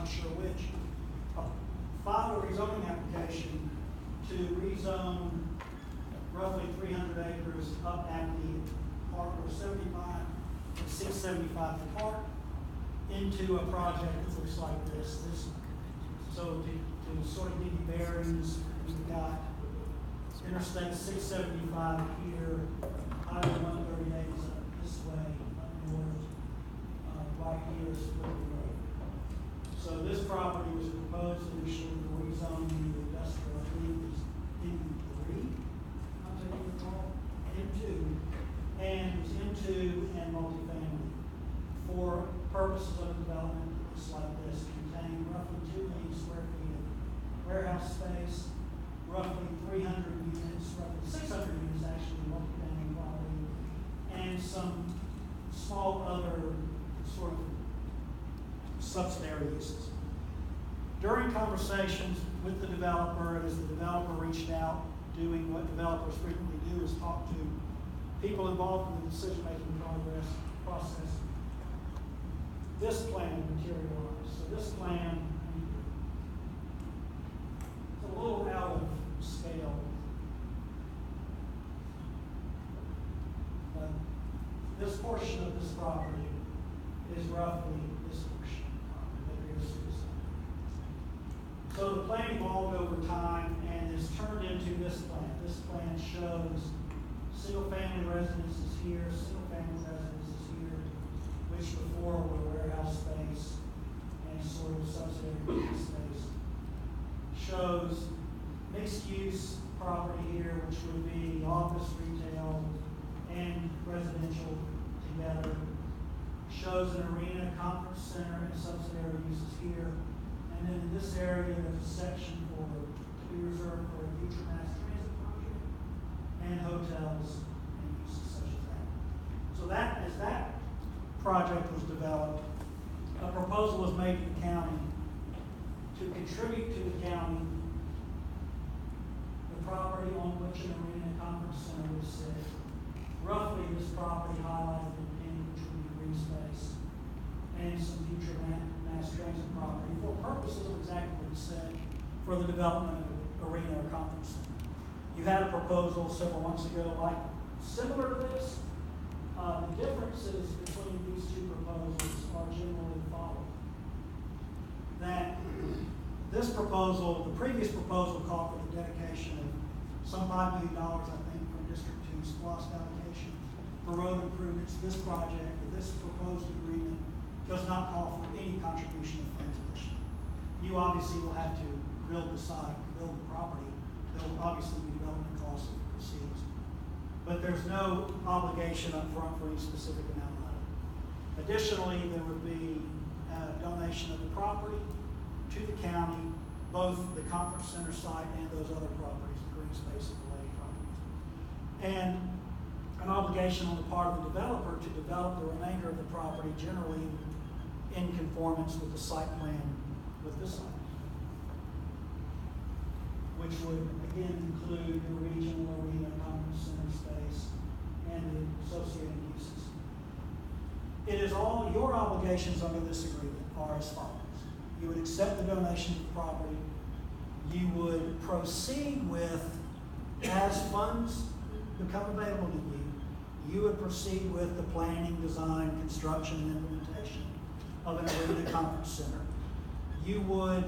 not sure which, filed a rezoning application to rezone roughly 300 acres up at the park, or 75 and 675 the park, into a project that looks like this. So to sort of give you bearings, we've got Interstate 675 here, Highway 138 is up this way, up north, right here is Liberty Road. So this property was proposed initially for rezoning the industrial, I believe it was M3, I'm taking it wrong, M2, and it was M2 and multifamily. For purposes of development, it's like this, containing roughly 2 million square feet of warehouse space, roughly 300 units, roughly 600 units actually, multifamily property, and some small other sort of subsidiary uses. During conversations with the developer, and as the developer reached out, doing what developers frequently do is talk to people involved in the decision-making process, this plan materialized. So this plan is a little out of scale. But this portion of this property is roughly this portion that you're seeing. So the plan evolved over time and is turned into this plan. This plan shows single-family residences here, single-family residences here, which before were warehouse space and sort of subsidiary space. Shows mixed-use property here, which would be office, retail, and residential together. Shows an arena, conference center, and subsidiary uses here. And then in this area, there's a section to be reserved for a future mass transit project and hotels and uses such as that. So that, as that project was developed, a proposal was made to the county to contribute to the county the property on which an arena conference center would sit. Roughly this property highlighted in pink, which would be green space, and some future mass transit property for purposes of exactly what it said, for the development of an arena or conference center. You had a proposal several months ago like similar to this. The differences between these two proposals are generally the following. That this proposal, the previous proposal called for the dedication of some $5 million, I think, from District 2's SPLOST allocation for road improvements. This project, this proposed agreement, does not call for any contribution of funds additional. You obviously will have to build the site, build the property. There will obviously be development costs if it proceeds. But there's no obligation up front for any specific amount of money. Additionally, there would be a donation of the property to the county, both the conference center site and those other properties, the green space and the lake properties. And an obligation on the part of the developer to develop the remainder of the property generally in conformance with the site plan with this site, which would again include the regional arena, conference center space, and the associated uses. It is all your obligations under this agreement are as follows. You would accept the donation of the property. You would proceed with, as funds become available to you, you would proceed with the planning, design, construction, and implementation of an arena conference center. You would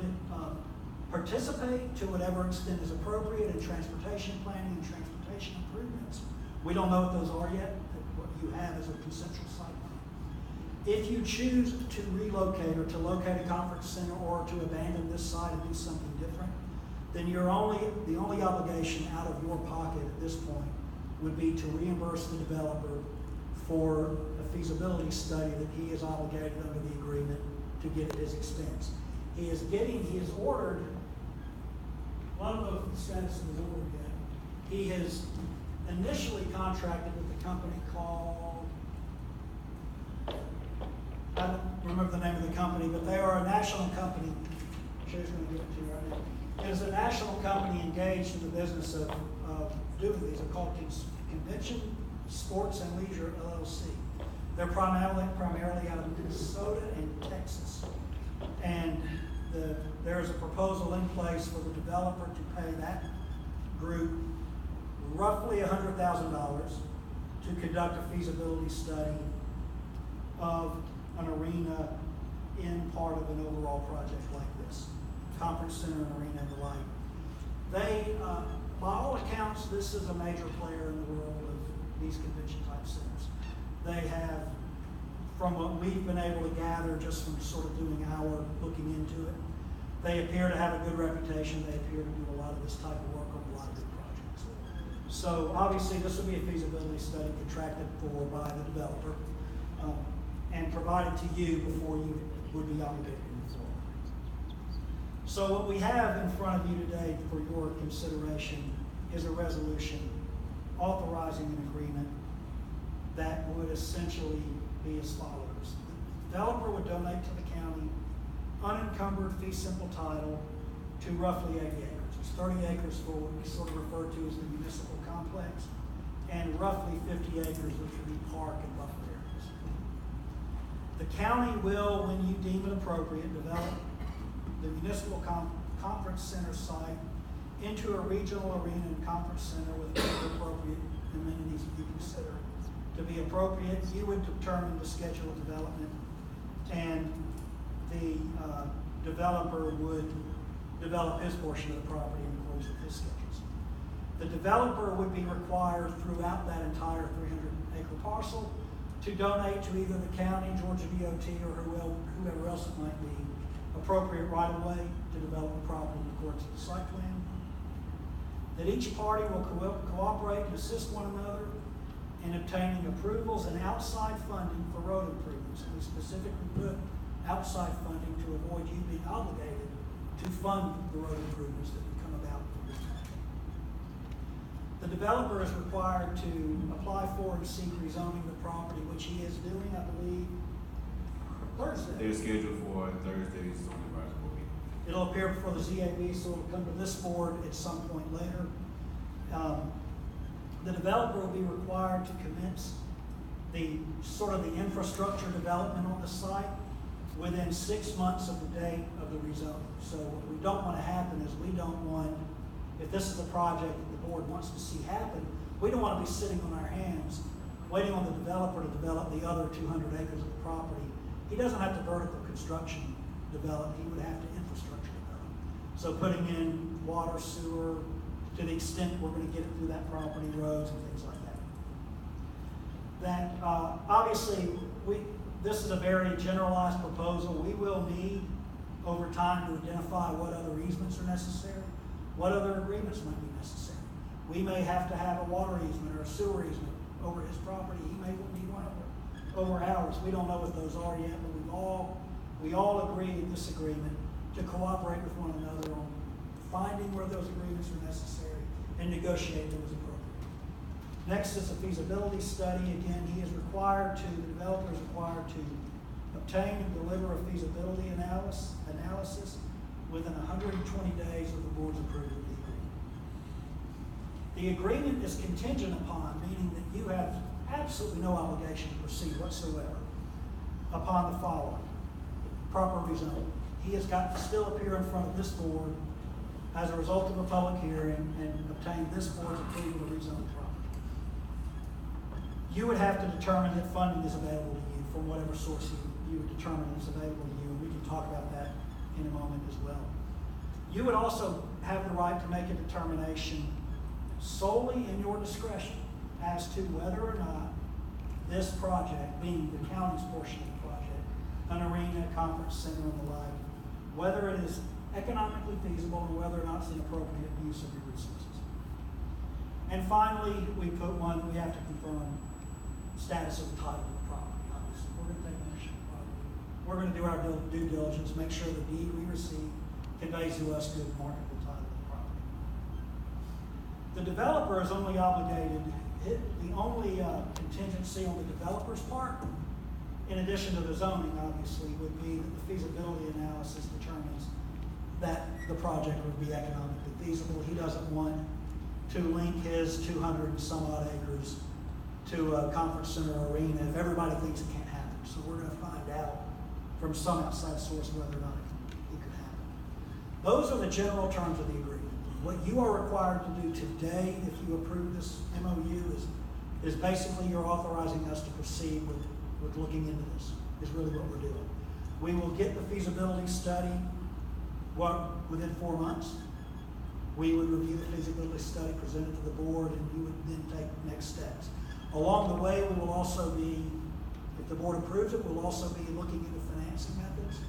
participate to whatever extent is appropriate in transportation planning and transportation improvements. We don't know what those are yet, what you have as a conceptual site plan. If you choose to relocate or to locate a conference center or to abandon this site and do something different, then the only obligation out of your pocket at this point would be to reimburse the developer for a feasibility study that he is obligated under the agreement to get at his expense. He is ordered, I don't know if the status of his order yet. He has initially contracted with a company called, I don't remember the name of the company, but they are a national company. Sherry's going to give it to you right now. It is a national company engaged in the business of doing these. They're called Convention Sports and Leisure LLC. They're primarily out of Minnesota and Texas. And there is a proposal in place for the developer to pay that group roughly $100,000 to conduct a feasibility study of an arena in part of an overall project like this, conference center and arena and the like. They, by all accounts, this is a major player in the world of these convention type centers. They have, from what we've been able to gather just from sort of doing our looking into it, they appear to have a good reputation. They appear to do a lot of this type of work on a lot of good projects. So obviously this will be a feasibility study contracted for by the developer and provided to you before you would be obligated to move forward. So what we have in front of you today for your consideration is a resolution authorizing an agreement that would essentially be as follows. The developer would donate to the county unencumbered fee simple title to roughly 80 acres. It's 30 acres for what we sort of refer to as the municipal complex, and roughly 50 acres which would be park and buffer areas. The county will, when you deem it appropriate, develop the municipal conference center site into a regional arena and conference center with appropriate amenities that you consider to be appropriate. You would determine the schedule of development, and the developer would develop his portion of the property in accordance with his schedules. The developer would be required throughout that entire 300-acre parcel to donate to either the county, Georgia DOT, or whoever else it might be, appropriate right-of-way to develop the property in accordance with the site plan. That each party will cooperate and assist one another in obtaining approvals and outside funding for road improvements. And we specifically put outside funding to avoid you being obligated to fund the road improvements that would come about from this project. The developer is required to apply for and seek rezoning the property, which he is doing, I believe, Thursday. They're scheduled for Thursday's zoning advisory board meeting. It'll appear before the ZAB, so it'll come to this board at some point later. The developer will be required to commence the sort of the infrastructure development on the site within 6 months of the date of the rezoning. So what we don't want to happen is we don't want, if this is a project that the board wants to see happen, we don't want to be sitting on our hands waiting on the developer to develop the other 200 acres of the property. He doesn't have to vertical construction develop, he would have to infrastructure develop. So putting in water, sewer, to the extent we're going to get it through that property, roads and things like that. That obviously, this is a very generalized proposal. We will need over time to identify what other easements are necessary, what other agreements might be necessary. We may have to have a water easement or a sewer easement over his property. He may need one over ours. We don't know what those are yet, but we all agree in this agreement to cooperate with one another on finding where those agreements are necessary and negotiate them as appropriate. Next is a feasibility study. Again, the developer is required to obtain and deliver a feasibility analysis within 120 days of the board's approval of the agreement. The agreement is contingent upon, meaning that you have absolutely no obligation to proceed whatsoever, upon the following: proper rezoning. He has got to still appear in front of this board as a result of a public hearing and obtain this board's approval to rezone the property. You would have to determine that funding is available to you from whatever source you would determine is available to you, and we can talk about that in a moment as well. You would also have the right to make a determination solely in your discretion as to whether or not this project, being the county's portion of the project, an arena, conference center, and the like, whether it is economically feasible and whether or not it's an appropriate use of your resources. And finally, we put one, we have to confirm status of the title of the property. Obviously, we're going to take ownership of the property. We're going to do our due diligence, make sure the deed we receive conveys to us good marketable title of the property. The developer is only obligated, the only contingency on the developer's part, in addition to the zoning, obviously, would be that the feasibility analysis determines that the project would be economically feasible. He doesn't want to link his 200 and some odd acres to a conference center or arena if everybody thinks it can't happen. So we're going to find out from some outside source whether or not it could happen. Those are the general terms of the agreement. What you are required to do today, if you approve this MOU, is basically you're authorizing us to proceed with looking into this, is really what we're doing. We will get the feasibility study within 4 months. We would review the feasibility study, present it to the board, and you would then take next steps. Along the way, we will also be, if the board approves it, we'll also be looking into financing methods.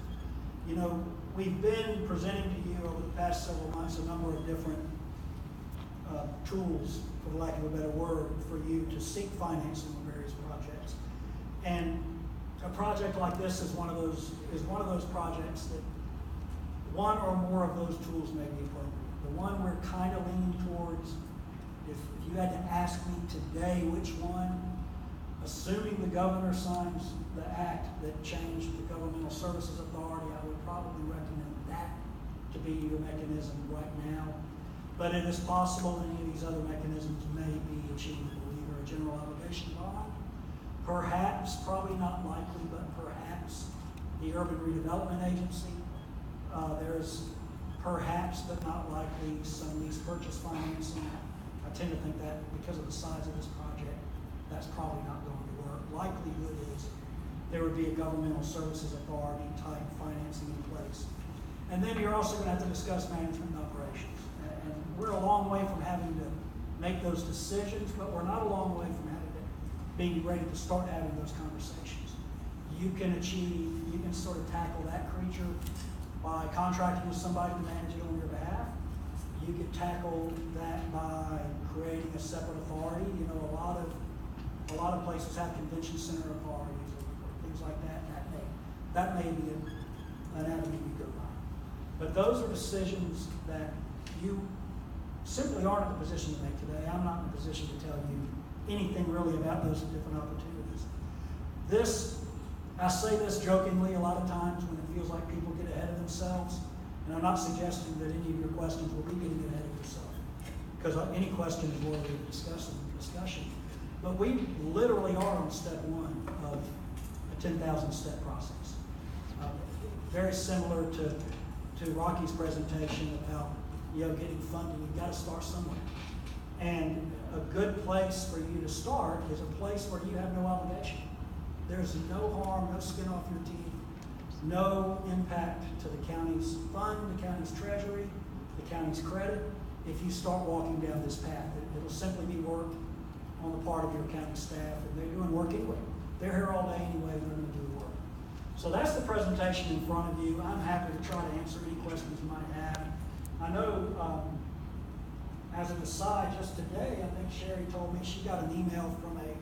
You know, we've been presenting to you over the past several months a number of different tools, for the lack of a better word, for you to seek financing on various projects. And a project like this is one of those projects that one or more of those tools may be appropriate. The one we're kind of leaning towards, if you had to ask me today which one, assuming the governor signs the act that changed the Governmental Services Authority, I would probably recommend that to be your mechanism right now. But it is possible that any of these other mechanisms may be achievable, either a general obligation bond, perhaps, probably not likely, but perhaps the Urban Redevelopment Agency. There's perhaps, but not likely, some lease purchase financing. I tend to think that because of the size of this project, that's probably not going to work. Likelihood is there would be a Governmental Services Authority type financing in place. And then you're also going to have to discuss management and operations. And we're a long way from having to make those decisions, but we're not a long way from being ready to start having those conversations. You can sort of tackle that creature by contracting with somebody to manage it on your behalf. You could tackle that by creating a separate authority. You know, a lot of places have convention center authorities or things like that. That may be an avenue you go by. But those are decisions that you simply aren't in a position to make today. I'm not in a position to tell you anything really about those different opportunities. I say this jokingly a lot of times when it feels like people get ahead of themselves, and I'm not suggesting that any of your questions will be getting ahead of yourself, because any question is worthy of discussion. But we literally are on step one of a 10,000-step process. Very similar to Rocky's presentation about getting funding. You've got to start somewhere. And a good place for you to start is a place where you have no obligation. There's no harm, no skin off your teeth, no impact to the county's fund, the county's treasury, the county's credit, if you start walking down this path. It'll simply be work on the part of your county staff, and they're doing work anyway. They're here all day anyway, they're going to do the work. So that's the presentation in front of you. I'm happy to try to answer any questions you might have. I know, as an aside, just today, I think Sherry told me she got an email from a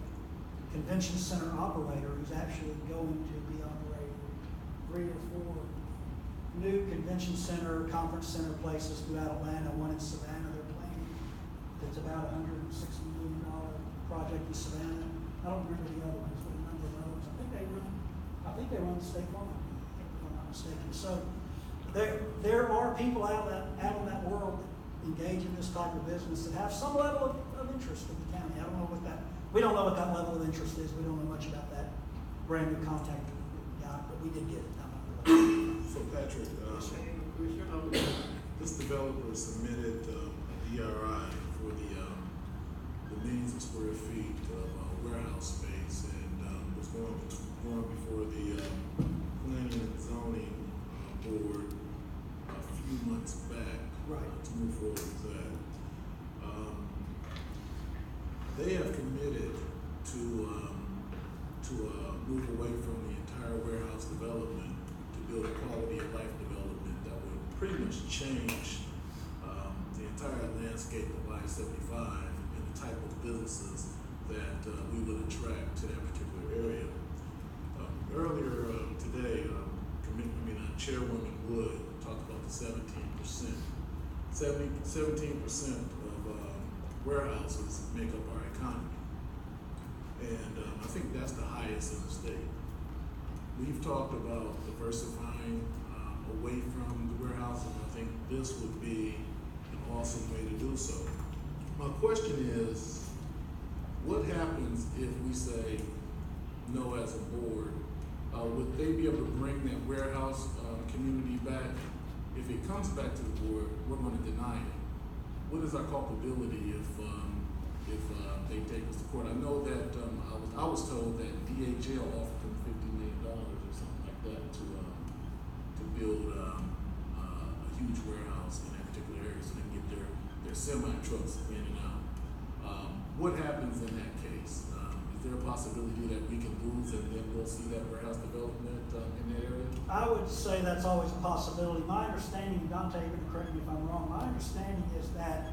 convention center operator who's actually going to be operating 3 or 4 new convention center, conference center places throughout Atlanta. One in Savannah they're planning. It's about a $160 million project in Savannah. I don't remember the other ones, but a number of others. I think they run the state farm, if I'm not mistaken. So there are people out in that world that engage in this type of business that have some level of interest in the county. We don't know what that level of interest is. We don't know much about that brand new contact that we got, but we did get it. So Patrick, this developer submitted a DRI for the millions of square feet of warehouse space, and was going before the planning and zoning board a few months back, right, to move forward with that. They have committed to move away from the entire warehouse development to build a quality of life development that would pretty much change the entire landscape of I-75 and the type of businesses that we would attract to that particular area. Earlier today, Chairwoman Wood talked about the 17%. 17% of warehouses make up our economy. And I think that's the highest in the state. We've talked about diversifying away from the warehouses, and I think this would be an awesome way to do so. My question is, what happens if we say no as a board would they be able to bring that warehouse, community back? If it comes back to the board, we're gonna deny it. What is our culpability if they take us to court? I know that, I was told that DHL offered them $50 million or something like that to build, a huge warehouse in that particular area so they can get their semi trucks in and out. What happens in that case? Is there a possibility that we can lose and then we'll see that warehouse development, in that area? I would say that's always a possibility. My understanding, Dante, you can correct me if I'm wrong, my understanding is that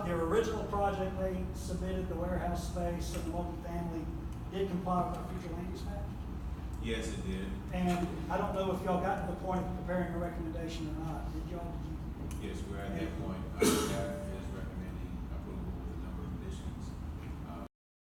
their original project, they submitted the warehouse space and the multifamily did comply with our future land use map. Yes, it did. And I don't know if y'all got to the point of preparing a recommendation or not. Did y'all? Yes, we're at that point. I have